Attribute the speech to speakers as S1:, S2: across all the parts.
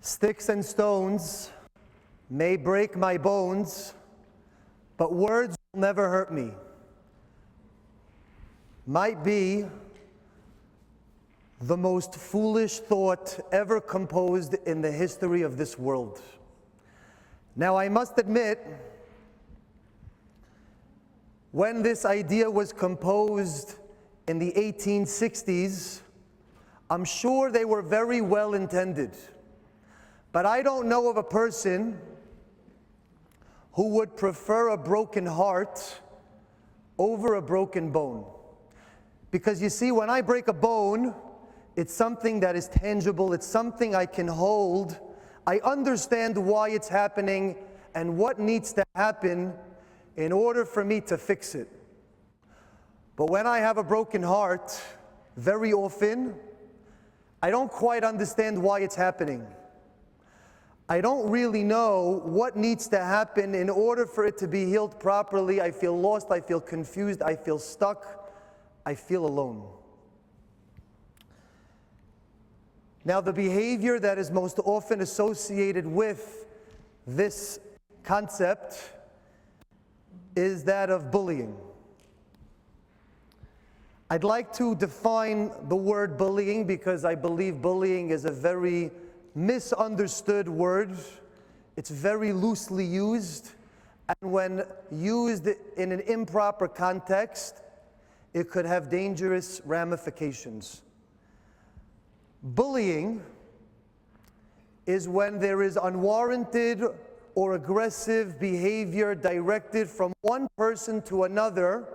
S1: Sticks and stones may break my bones, but words will never hurt me. Might be the most foolish thought ever composed in the history of this world. Now, I must admit, when this idea was composed in the 1860s, I'm sure they were very well intended. But I don't know of a person who would prefer a broken heart over a broken bone. Because you see, when I break a bone, it's something that is tangible, it's something I can hold. I understand why it's happening and what needs to happen in order for me to fix it. But when I have a broken heart, very often, I don't quite understand why it's happening. I don't really know what needs to happen in order for it to be healed properly. I feel lost, I feel confused, I feel stuck, I feel alone. Now, the behavior that is most often associated with this concept is that of bullying. I'd like to define the word bullying because I believe bullying is a very misunderstood word. It's very loosely used, and when used in an improper context, it could have dangerous ramifications. Bullying is when there is unwarranted or aggressive behavior directed from one person to another,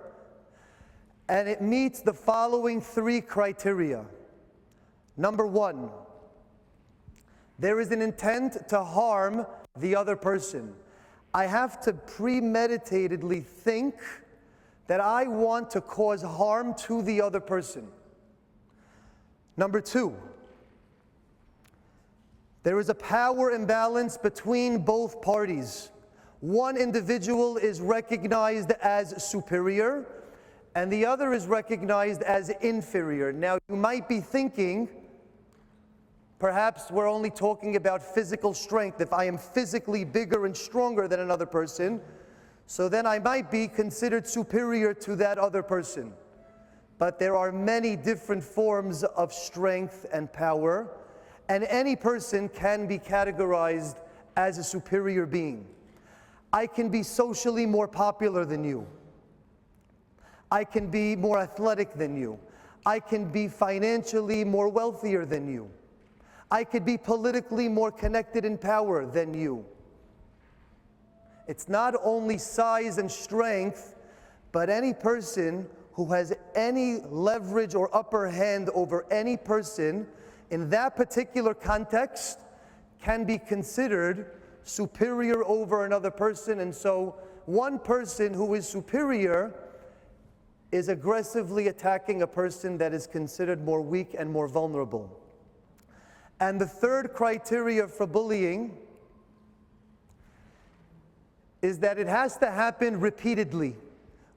S1: and it meets the following three criteria. Number one, there is an intent to harm the other person. I have to premeditatedly think that I want to cause harm to the other person. Number two, there is a power imbalance between both parties. One individual is recognized as superior, and the other is recognized as inferior. Now, you might be thinking, perhaps we're only talking about physical strength. If I am physically bigger and stronger than another person, so then I might be considered superior to that other person. But there are many different forms of strength and power, and any person can be categorized as a superior being. I can be socially more popular than you. I can be more athletic than you. I can be financially more wealthier than you. I could be politically more connected in power than you. It's not only size and strength, but any person who has any leverage or upper hand over any person in that particular context can be considered superior over another person. And so one person who is superior is aggressively attacking a person that is considered more weak and more vulnerable. And the third criteria for bullying is that it has to happen repeatedly.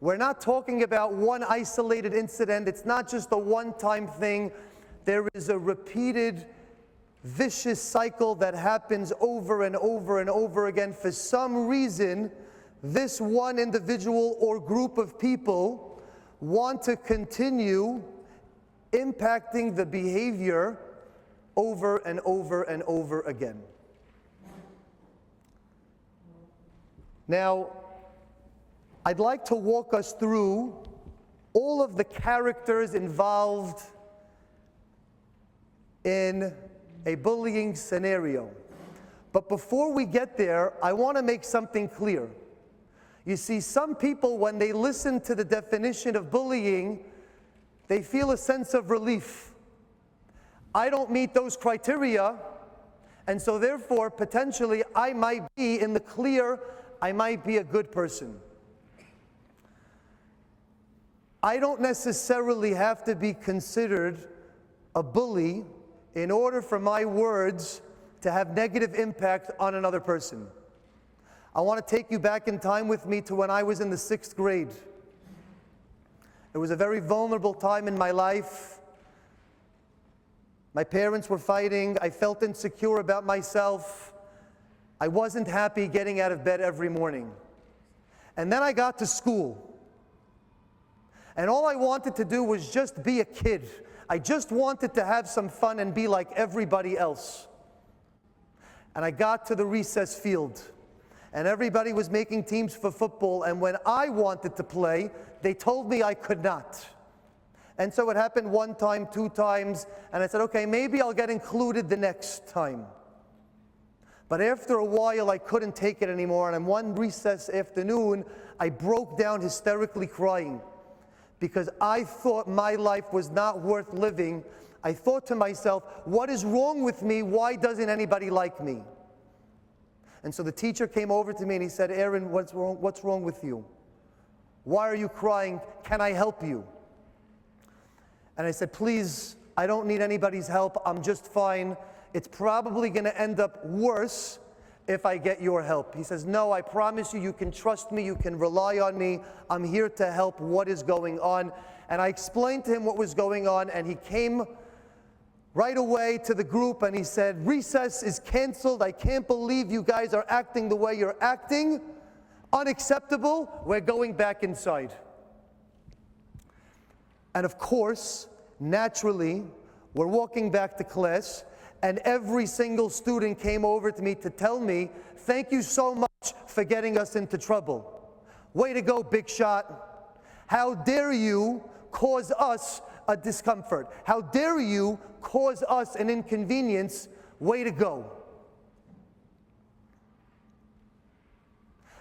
S1: We're not talking about one isolated incident. It's not just a one-time thing. There is a repeated, vicious cycle that happens over and over and over again. For some reason, this one individual or group of people want to continue impacting the behavior over and over and over again. Now, I'd like to walk us through all of the characters involved in a bullying scenario. But before we get there, I want to make something clear. You see, some people, when they listen to the definition of bullying, they feel a sense of relief. I don't meet those criteria, and so therefore, potentially, I might be in the clear, I might be a good person. I don't necessarily have to be considered a bully in order for my words to have negative impact on another person. I want to take you back in time with me to when I was in the 6th grade. It was a very vulnerable time in my life. My parents were fighting. I felt insecure about myself. I wasn't happy getting out of bed every morning. And then I got to school. And all I wanted to do was just be a kid. I just wanted to have some fun and be like everybody else. And I got to the recess field. And everybody was making teams for football. And when I wanted to play, they told me I could not. And so it happened one time, two times, and I said, okay, maybe I'll get included the next time. But after a while, I couldn't take it anymore, and on one recess afternoon, I broke down hysterically crying because I thought my life was not worth living. I thought to myself, what is wrong with me? Why doesn't anybody like me? And so the teacher came over to me and he said, Aaron, what's wrong with you? Why are you crying? Can I help you? And I said, please, I don't need anybody's help. I'm just fine. It's probably going to end up worse if I get your help. He says, no, I promise you, you can trust me. You can rely on me. I'm here to help. What is going on? And I explained to him what was going on, and he came right away to the group and he said, recess is canceled. I can't believe you guys are acting the way you're acting. Unacceptable. We're going back inside. And of course, naturally, we're walking back to class, and every single student came over to me to tell me, thank you so much for getting us into trouble. Way to go, big shot. How dare you cause us a discomfort? How dare you cause us an inconvenience? Way to go.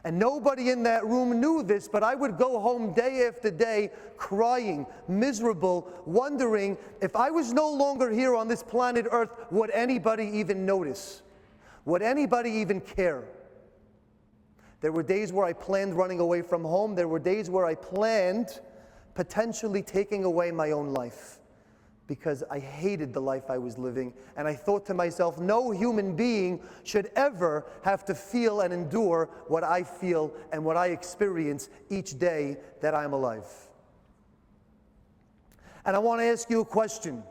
S1: And nobody in that room knew this, but I would go home day after day crying, miserable, wondering if I was no longer here on this planet Earth, would anybody even notice? Would anybody even care? There were days where I planned running away from home. There were days where I planned potentially taking away my own life because I hated the life I was living. And I thought to myself, no human being should ever have to feel and endure what I feel and what I experience each day that I'm alive. And I want to ask you a question.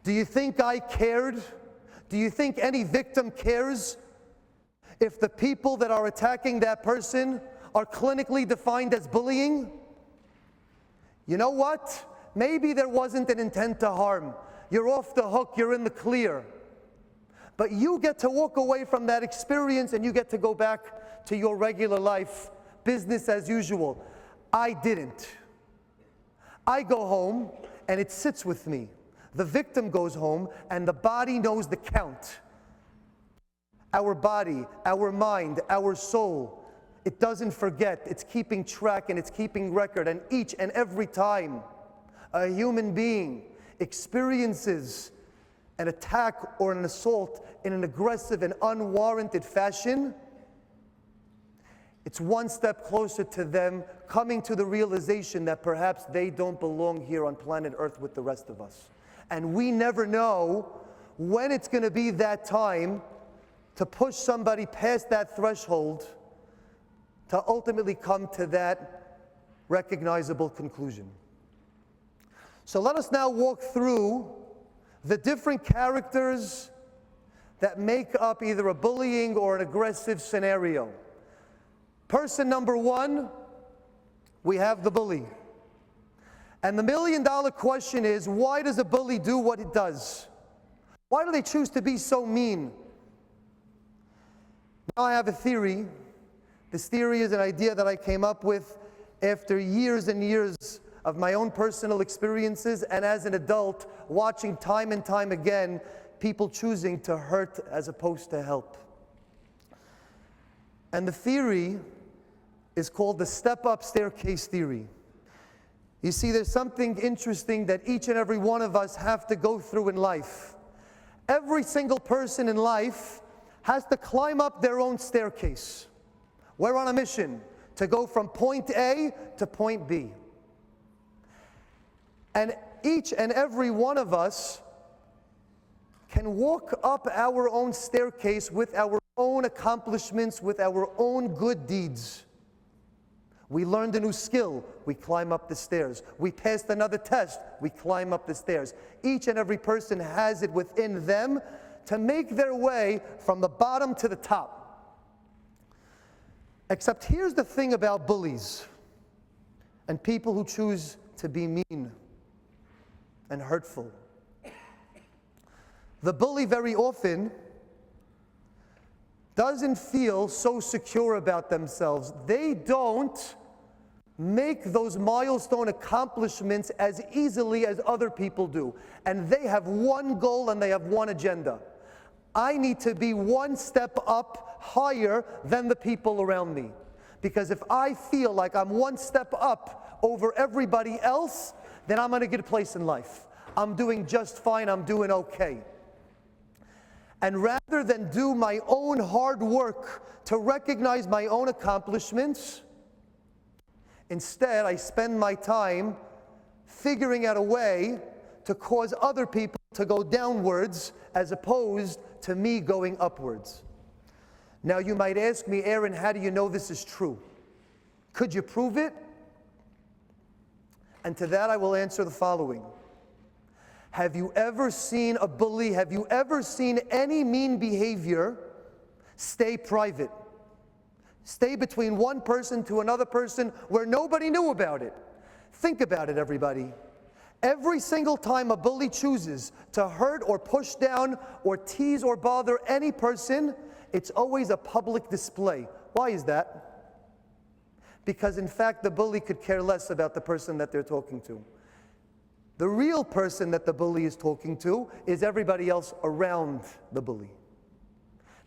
S1: Do you think I cared? Do you think any victim cares if the people that are attacking that person are clinically defined as bullying? You know what? Maybe there wasn't an intent to harm. You're off the hook, you're in the clear. But you get to walk away from that experience and you get to go back to your regular life, business as usual. I didn't. I go home and it sits with me. The victim goes home and the body knows the count. Our body, our mind, our soul, it doesn't forget. It's keeping track and it's keeping record. And each and every time a human being experiences an attack or an assault in an aggressive and unwarranted fashion, it's one step closer to them coming to the realization that perhaps they don't belong here on planet Earth with the rest of us. And we never know when it's going to be that time to push somebody past that threshold to ultimately come to that recognizable conclusion. So let us now walk through the different characters that make up either a bullying or an aggressive scenario. Person number one, we have the bully. And the million-dollar question is, why does a bully do what it does? Why do they choose to be so mean? Now I have a theory. This theory is an idea that I came up with after years and years of my own personal experiences and as an adult watching time and time again people choosing to hurt as opposed to help. And the theory is called the step-up staircase theory. You see, there's something interesting that each and every one of us have to go through in life. Every single person in life has to climb up their own staircase. We're on a mission to go from point A to point B. And each and every one of us can walk up our own staircase with our own accomplishments, with our own good deeds. We learned a new skill, we climb up the stairs. We passed another test, we climb up the stairs. Each and every person has it within them to make their way from the bottom to the top. Except here's the thing about bullies and people who choose to be mean and hurtful. The bully very often doesn't feel so secure about themselves. They don't make those milestone accomplishments as easily as other people do. And they have one goal and they have one agenda. I need to be one step up higher than the people around me. Because if I feel like I'm one step up over everybody else, then I'm going to get a place in life. I'm doing just fine, I'm doing okay. And rather than do my own hard work to recognize my own accomplishments, instead I spend my time figuring out a way to cause other people to go downwards as opposed to me going upwards. Now you might ask me, Aaron, how do you know this is true? Could you prove it? And to that I will answer the following. Have you ever seen a bully? Have you ever seen any mean behavior stay private? Stay between one person to another person where nobody knew about it. Think about it, everybody. Every single time a bully chooses to hurt or push down or tease or bother any person, it's always a public display. Why is that? Because in fact, the bully could care less about the person that they're talking to. The real person that the bully is talking to is everybody else around the bully.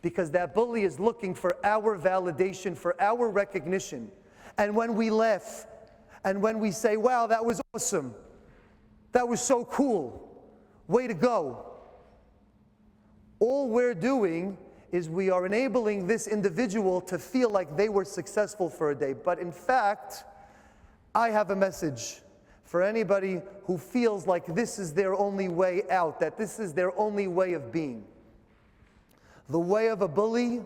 S1: Because that bully is looking for our validation, for our recognition. And when we laugh, and when we say, wow, that was awesome, that was so cool, way to go, all we're doing is we are enabling this individual to feel like they were successful for a day. But in fact, I have a message for anybody who feels like this is their only way out, that this is their only way of being. The way of a bully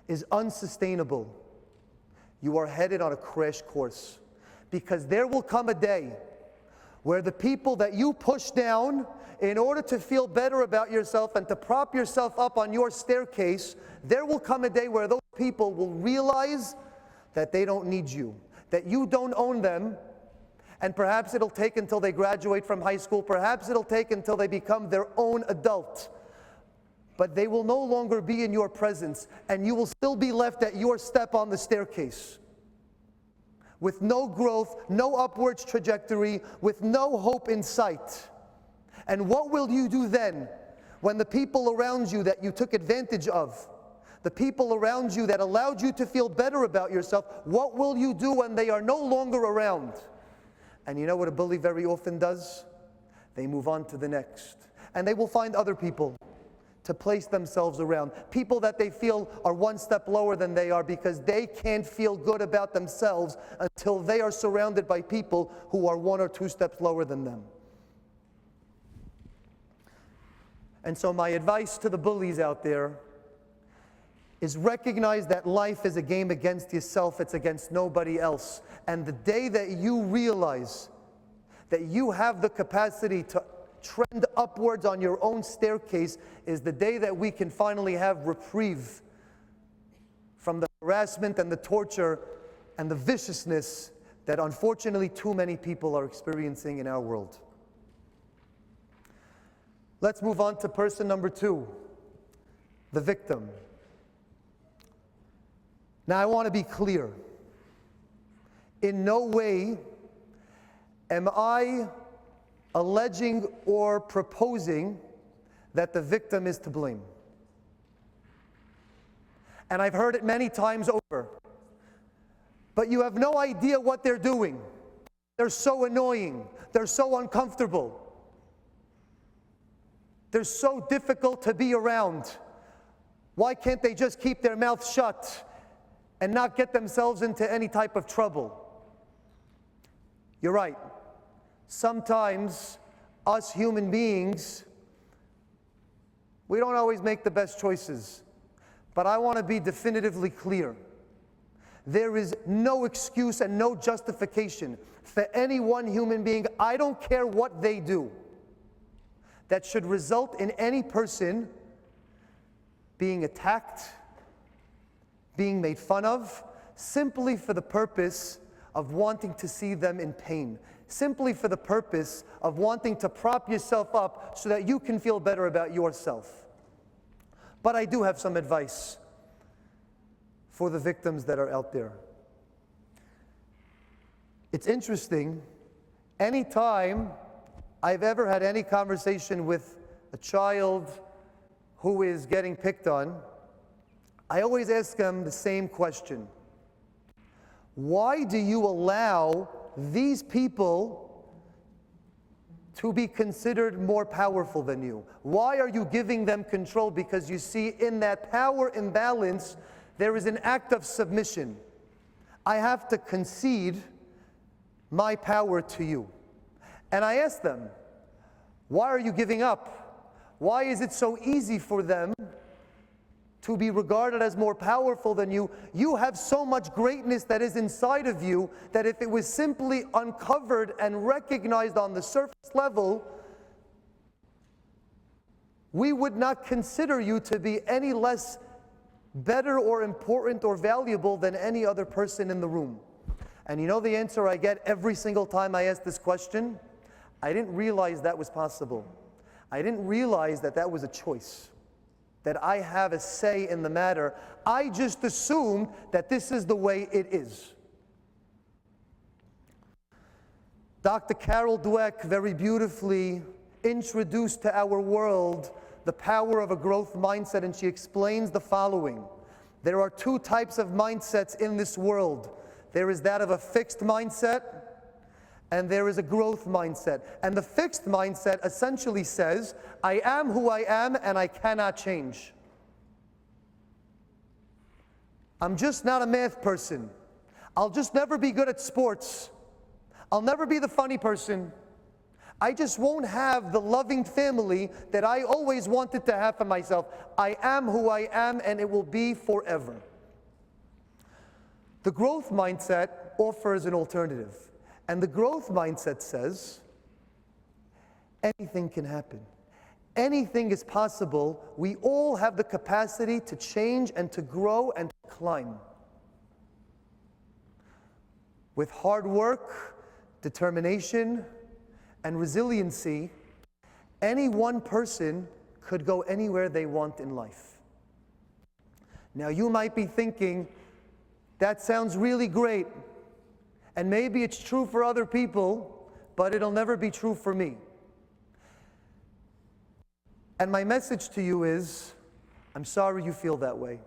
S1: is unsustainable. You are headed on a crash course, because there will come a day where the people that you push down in order to feel better about yourself and to prop yourself up on your staircase, there will come a day where those people will realize that they don't need you, that you don't own them, and perhaps it'll take until they graduate from high school, perhaps it'll take until they become their own adult, but they will no longer be in your presence, and you will still be left at your step on the staircase with no growth, no upwards trajectory, with no hope in sight. And what will you do then when the people around you that you took advantage of, the people around you that allowed you to feel better about yourself, what will you do when they are no longer around? And you know what a bully very often does? They move on to the next. And they will find other people to place themselves around, people that they feel are one step lower than they are, because they can't feel good about themselves until they are surrounded by people who are one or two steps lower than them. And so my advice to the bullies out there is recognize that life is a game against yourself, it's against nobody else. And the day that you realize that you have the capacity to trend upwards on your own staircase is the day that we can finally have reprieve from the harassment and the torture and the viciousness that unfortunately too many people are experiencing in our world. Let's move on to person number 2, the victim. Now I want to be clear. In no way am I alleging or proposing that the victim is to blame. And I've heard it many times over. But you have no idea what they're doing. They're so annoying. They're so uncomfortable. They're so difficult to be around. Why can't they just keep their mouth shut and not get themselves into any type of trouble? You're right. Sometimes us human beings, we don't always make the best choices. But I want to be definitively clear There is no excuse and no justification for any one human being, I don't care what they do, that should result in any person being attacked, being made fun of, simply for the purpose of wanting to see them in pain, simply for the purpose of wanting to prop yourself up so that you can feel better about yourself. But I do have some advice for the victims that are out there. It's interesting, anytime I've ever had any conversation with a child who is getting picked on, I always ask them the same question. Why do you allow these people to be considered more powerful than you? Why are you giving them control? Because you see, in that power imbalance, there is an act of submission. I have to concede my power to you. And I ask them, why are you giving up? Why is it so easy for them to be regarded as more powerful than you? You have so much greatness that is inside of you that if it was simply uncovered and recognized on the surface level, we would not consider you to be any less better or important or valuable than any other person in the room. And you know the answer I get every single time I ask this question? I didn't realize that was possible. I didn't realize that that was a choice, that I have a say in the matter. I just assumed that this is the way it is. Dr. Carol Dweck very beautifully introduced to our world the power of a growth mindset, and she explains the following. There are two types of mindsets in this world. There is that of a fixed mindset, and there is a growth mindset. And the fixed mindset essentially says, I am who I am and I cannot change. I'm just not a math person. I'll just never be good at sports. I'll never be the funny person. I just won't have the loving family that I always wanted to have for myself. I am who I am and it will be forever. The growth mindset offers an alternative. And the growth mindset says, anything can happen. Anything is possible. We all have the capacity to change and to grow and to climb. With hard work, determination, and resiliency, any one person could go anywhere they want in life. Now you might be thinking, that sounds really great, and maybe it's true for other people, but it'll never be true for me. And my message to you is, I'm sorry you feel that way.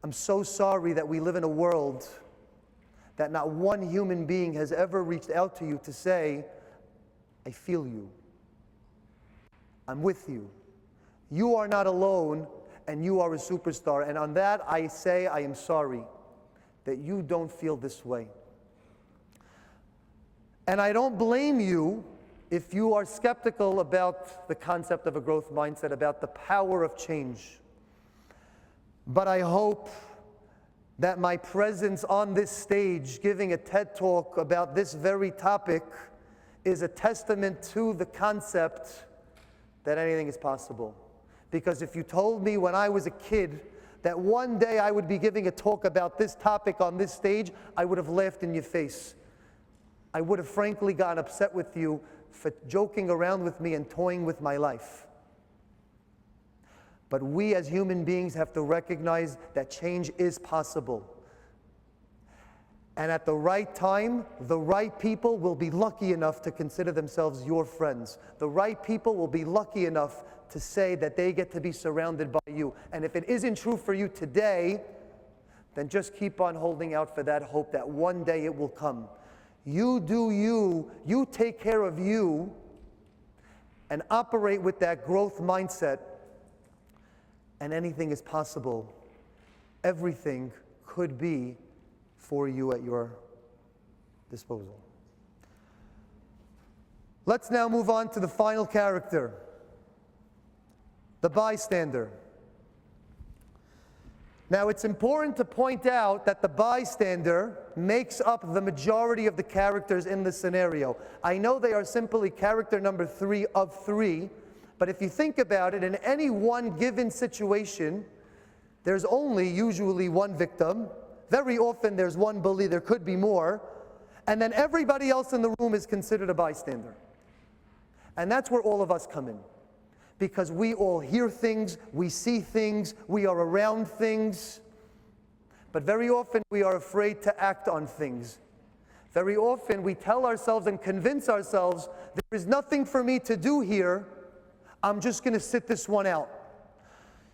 S1: I'm so sorry that we live in a world that not one human being has ever reached out to you to say, I feel you. I'm with you. You are not alone, and you are a superstar. And on that, I say I am sorry that you don't feel this way. And I don't blame you if you are skeptical about the concept of a growth mindset, about the power of change. But I hope that my presence on this stage, giving a TED Talk about this very topic, is a testament to the concept that anything is possible. Because if you told me when I was a kid that one day I would be giving a talk about this topic on this stage, I would have laughed in your face. I would have frankly gotten upset with you for joking around with me and toying with my life. But we as human beings have to recognize that change is possible. And at the right time, the right people will be lucky enough to consider themselves your friends. The right people will be lucky enough to say that they get to be surrounded by you. And if it isn't true for you today, then just keep on holding out for that hope that one day it will come. You do you, you take care of you, and operate with that growth mindset, and anything is possible. Everything could be for you at your disposal. Let's now move on to the final character, the bystander. Now, it's important to point out that the bystander makes up the majority of the characters in the scenario. I know they are simply character number 3 of 3, but if you think about it, in any one given situation, there's only usually one victim. Very often there's one bully, there could be more. And then everybody else in the room is considered a bystander. And that's where all of us come in. Because we all hear things, we see things, we are around things. But very often we are afraid to act on things. Very often we tell ourselves and convince ourselves, there is nothing for me to do here, I'm just going to sit this one out.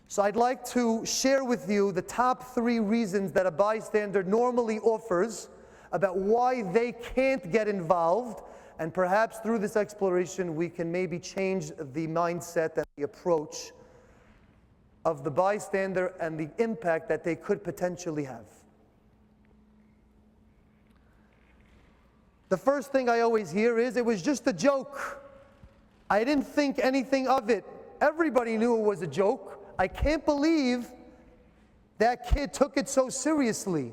S1: So I'd like to share with you the top 3 reasons that a bystander normally offers about why they can't get involved, and perhaps through this exploration we can maybe change the mindset and the approach of the bystander and the impact that they could potentially have. The first thing I always hear is, it was just a joke. I didn't think anything of it. Everybody knew it was a joke. I can't believe that kid took it so seriously.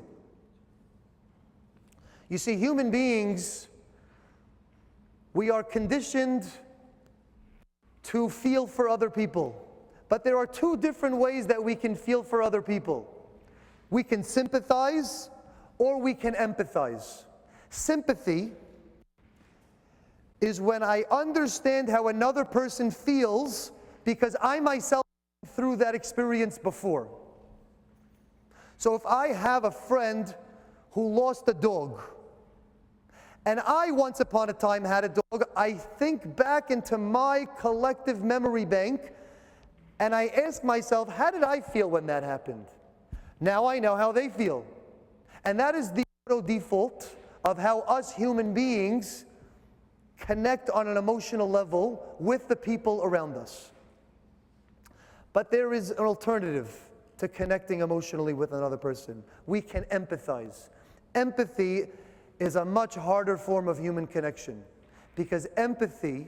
S1: You see, human beings, we are conditioned to feel for other people. But there are 2 different ways that we can feel for other people. We can sympathize or we can empathize. Sympathy is when I understand how another person feels because I myself went through that experience before. So if I have a friend who lost a dog, and I once upon a time had a dog, I think back into my collective memory bank and I ask myself, how did I feel when that happened? Now I know how they feel. And that is the auto default of how us human beings connect on an emotional level with the people around us. But there is an alternative to connecting emotionally with another person. We can empathize. Empathy is a much harder form of human connection, because empathy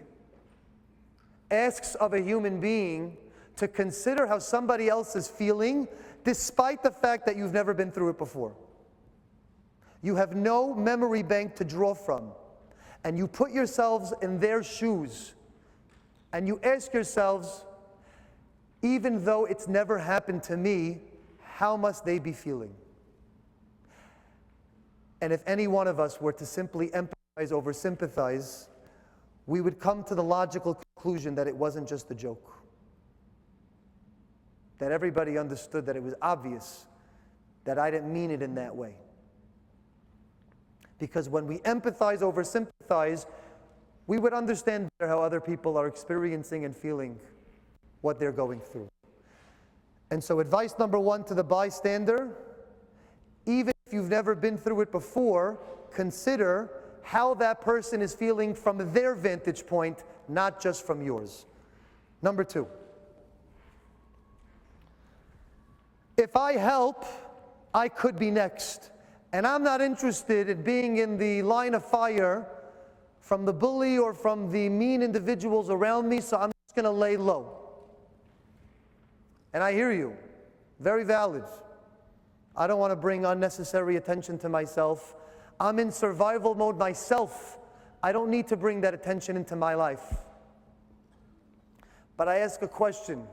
S1: asks of a human being to consider how somebody else is feeling despite the fact that you've never been through it before. You have no memory bank to draw from, and you put yourselves in their shoes and you ask yourselves, even though it's never happened to me, how must they be feeling? And if any one of us were to simply empathize over sympathize, we would come to the logical conclusion that it wasn't just a joke. That everybody understood that it was obvious that I didn't mean it in that way. Because when we empathize over sympathize, we would understand better how other people are experiencing and feeling what they're going through. And so advice number 1 to the bystander, even if you've never been through it before, consider how that person is feeling from their vantage point, not just from yours. Number 2, if I help, I could be next. And I'm not interested in being in the line of fire from the bully or from the mean individuals around me, so I'm just going to lay low. And I hear you. Very valid. I don't want to bring unnecessary attention to myself. I'm in survival mode myself. I don't need to bring that attention into my life. But I ask a question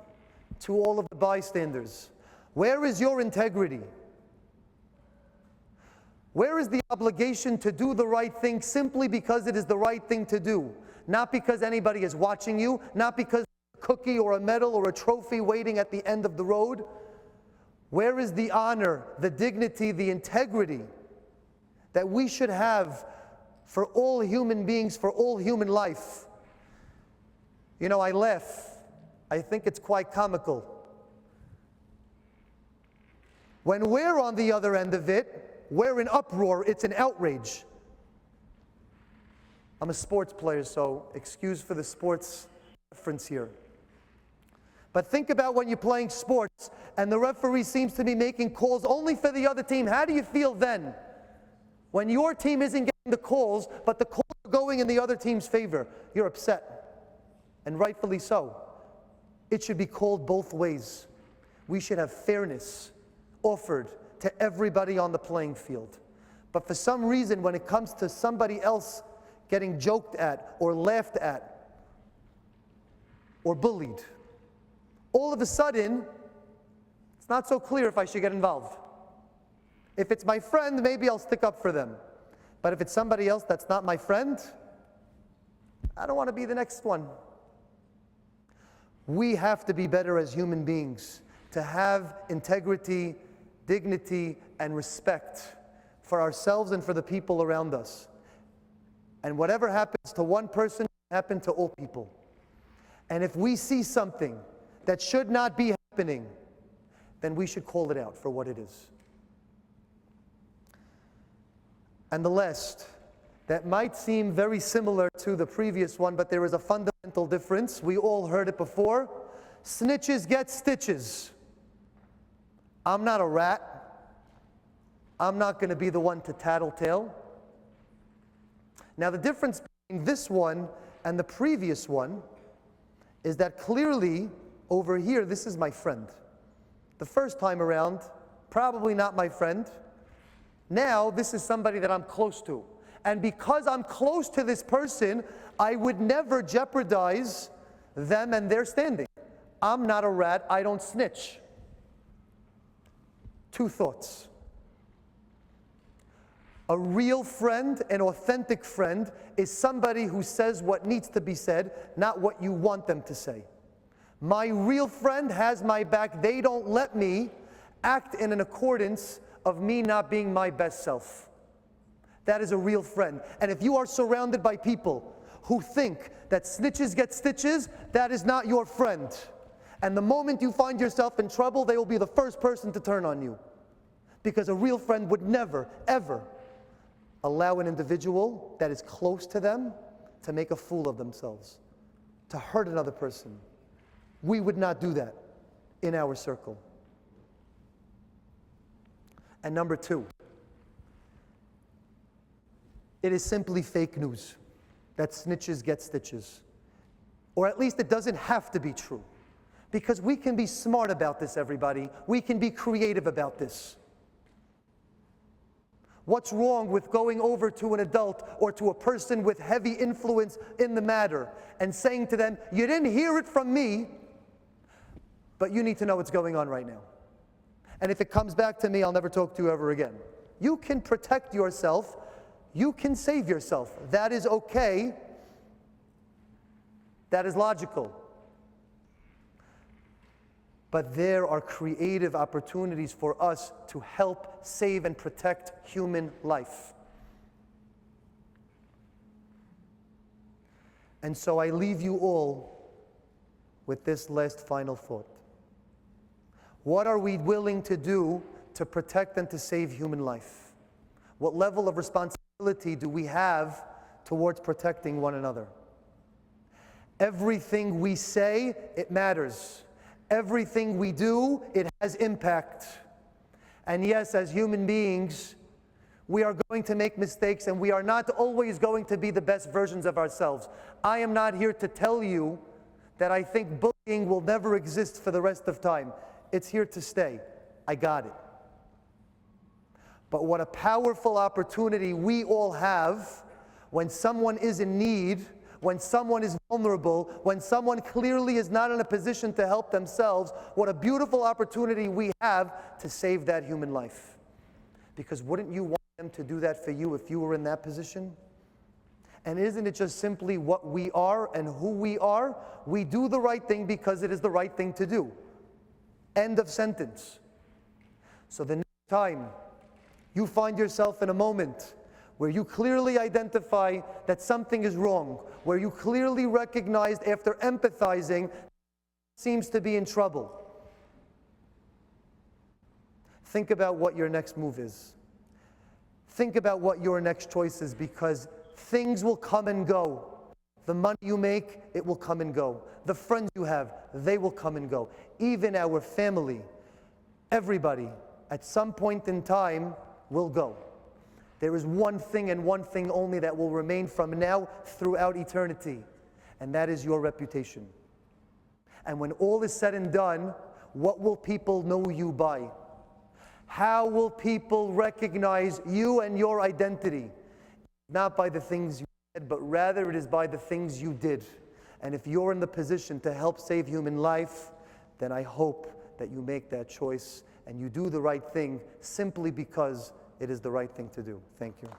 S1: to all of the bystanders. Where is your integrity? Where is the obligation to do the right thing simply because it is the right thing to do? Not because anybody is watching you, not because a cookie or a medal or a trophy waiting at the end of the road. Where is the honor, the dignity, the integrity that we should have for all human beings, for all human life? You know, I laugh. I think it's quite comical. When we're on the other end of it, we're in uproar, it's an outrage. I'm a sports player, so excuse for the sports reference here. But think about when you're playing sports and the referee seems to be making calls only for the other team. How do you feel then? When your team isn't getting the calls, but the calls are going in the other team's favor, you're upset. And rightfully so. It should be called both ways. We should have fairness offered to everybody on the playing field. But for some reason, when it comes to somebody else getting joked at or laughed at or bullied, all of a sudden, it's not so clear if I should get involved. If it's my friend, maybe I'll stick up for them. But if it's somebody else that's not my friend, I don't want to be the next one. We have to be better as human beings, to have integrity, dignity, and respect for ourselves and for the people around us. And whatever happens to one person, happen to all people. And if we see something that should not be happening, then we should call it out for what it is. And the last, that might seem very similar to the previous one, but there is a fundamental difference. We all heard it before. Snitches get stitches. I'm not a rat. I'm not going to be the one to tattletale. Now, the difference between this one and the previous one is that clearly, over here, this is my friend. The first time around, probably not my friend. Now, this is somebody that I'm close to. And because I'm close to this person, I would never jeopardize them and their standing. I'm not a rat, I don't snitch. Two thoughts. A real friend, an authentic friend, is somebody who says what needs to be said, not what you want them to say. My real friend has my back. They don't let me act in an accordance of me not being my best self. That is a real friend. And if you are surrounded by people who think that snitches get stitches, that is not your friend. And the moment you find yourself in trouble, they will be the first person to turn on you. Because a real friend would never, ever allow an individual that is close to them to make a fool of themselves, to hurt another person. We would not do that in our circle. And number two, it is simply fake news that snitches get stitches. Or at least it doesn't have to be true. Because we can be smart about this, everybody. We can be creative about this. What's wrong with going over to an adult or to a person with heavy influence in the matter and saying to them, you didn't hear it from me, but you need to know what's going on right now. And if it comes back to me, I'll never talk to you ever again. You can protect yourself. You can save yourself. That is okay. That is logical. But there are creative opportunities for us to help save and protect human life. And so I leave you all with this last final thought. What are we willing to do to protect and to save human life? What level of responsibility do we have towards protecting one another? Everything we say, it matters. Everything we do, it has impact. And yes, as human beings, we are going to make mistakes and we are not always going to be the best versions of ourselves. I am not here to tell you that I think bullying will never exist for the rest of time. It's here to stay. I got it. But what a powerful opportunity we all have when someone is in need, when someone is vulnerable, when someone clearly is not in a position to help themselves, what a beautiful opportunity we have to save that human life. Because wouldn't you want them to do that for you if you were in that position? And isn't it just simply what we are and who we are? We do the right thing because it is the right thing to do. End of sentence. So the next time you find yourself in a moment where you clearly identify that something is wrong, where you clearly recognize after empathizing seems to be in trouble, think about what your next move is. Think about what your next choice is, because things will come and go. The money you make, it will come and go. The friends you have, they will come and go. Even our family, everybody, at some point in time, will go. There is one thing and one thing only that will remain from now throughout eternity, and that is your reputation. And when all is said and done, what will people know you by? How will people recognize you and your identity? Not by the things you said, but rather it is by the things you did. And if you're in the position to help save human life, then I hope that you make that choice and you do the right thing simply because it is the right thing to do. Thank you.